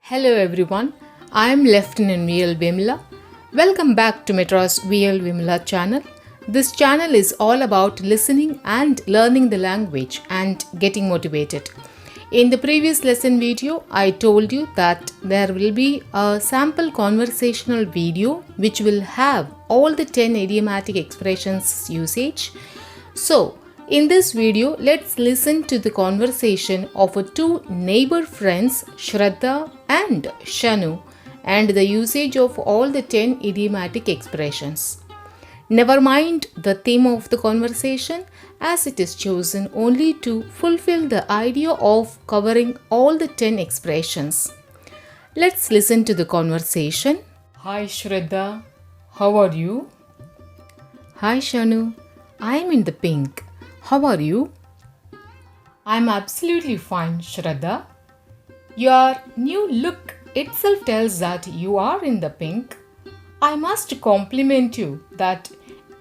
Hello everyone, I am Lieutenant VL Vimla. Welcome back to MADRAS VL Vimla channel. This channel is all about listening and learning the language and getting motivated. In the previous lesson video, I told you that there will be a sample conversational video which will have all the 10 idiomatic expressions usage. So, in this video, let's listen to the conversation of two neighbor friends, Shraddha and Shanu, and the usage of all the 10 idiomatic expressions. Never mind the theme of the conversation, as it is chosen only to fulfill the idea of covering all the 10 expressions. Let's listen to the conversation. Hi Shraddha, how are you? Hi Shanu, I am in the pink. How are you? I'm absolutely fine, Shraddha. Your new look itself tells that you are in the pink. I must compliment you that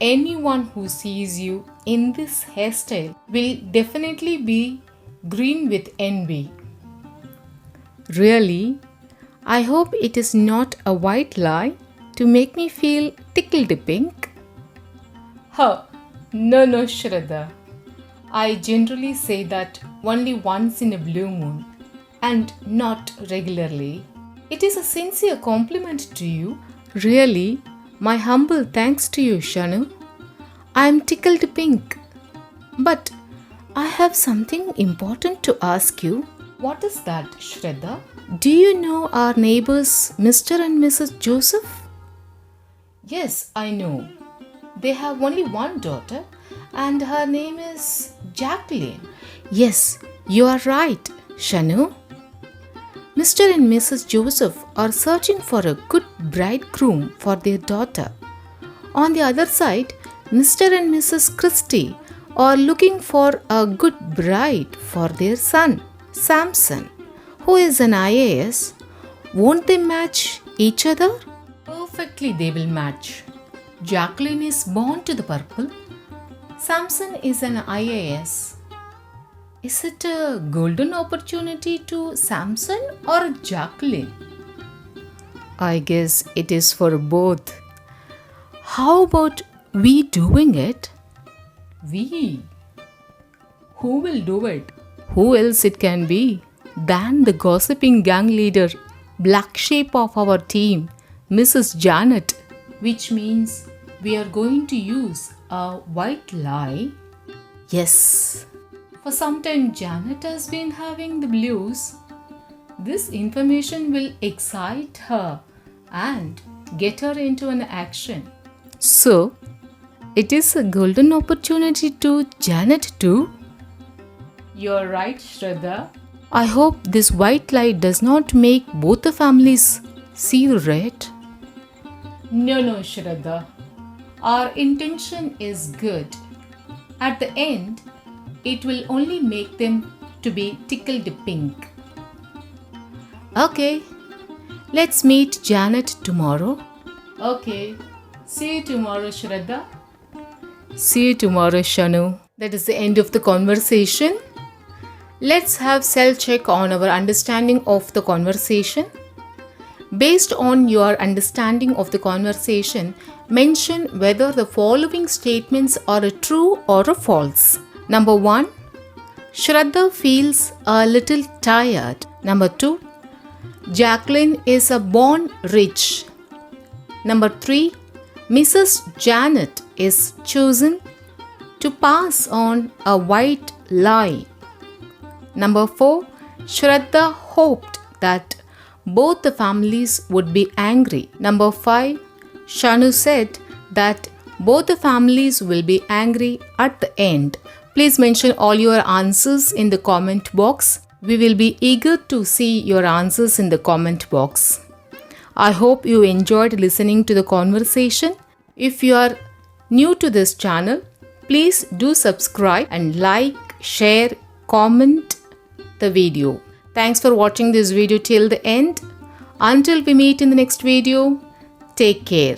anyone who sees you in this hairstyle will definitely be green with envy. Really? I hope it is not a white lie to make me feel tickled pink. No, Shraddha. I generally say that only once in a blue moon and not regularly. It is a sincere compliment to you. Really, my humble thanks to you, Shanu. I am tickled pink. But I have something important to ask you. What is that, Shraddha? Do you know our neighbors, Mr. and Mrs. Joseph? Yes, I know. They have only one daughter and her name is Jacqueline. Yes, you are right, Shanu. Mr. and Mrs. Joseph are searching for a good bridegroom for their daughter. On the other side, Mr. and Mrs. Christie are looking for a good bride for their son, Samson, who is an IAS. Won't they match each other? Perfectly, they will match. Jacqueline is born to the purple. Samson is an IAS. Is it a golden opportunity to Samson or Jacqueline? I guess it is for both. How about we doing it? We? Who will do it? Who else it can be than the gossiping gang leader, black sheep of our team, Mrs. Janet, which means we are going to use a white lie. Yes. For some time Janet has been having the blues. This information will excite her and get her into an action. So, it is a golden opportunity to Janet too. You're right, Shraddha. I hope this white lie does not make both the families see red. No, Shraddha. Our intention is good. At the end, it will only make them to be tickled pink. Okay, let's meet Janet tomorrow. Okay, see you tomorrow, Shraddha. See you tomorrow, Shanu. That is the end of the conversation. Let's have self-check on our understanding of the conversation. Based on your understanding of the conversation, mention whether the following statements are a true or a false. Number 1. Shraddha feels a little tired. Number 2. Jacqueline is a born rich. Number 3. Mrs. Janet is chosen to pass on a white lie. Number 4. Shraddha hoped that both the families would be angry. Number 5. Shanu said that both the families will be angry at the end. Please mention all your answers in the comment box. We will be eager to see your answers in the comment box. I hope you enjoyed listening to the conversation. If you are new to this channel, please do subscribe and like, share, comment the video. Thanks for watching this video till the end. Until we meet in the next video, take care.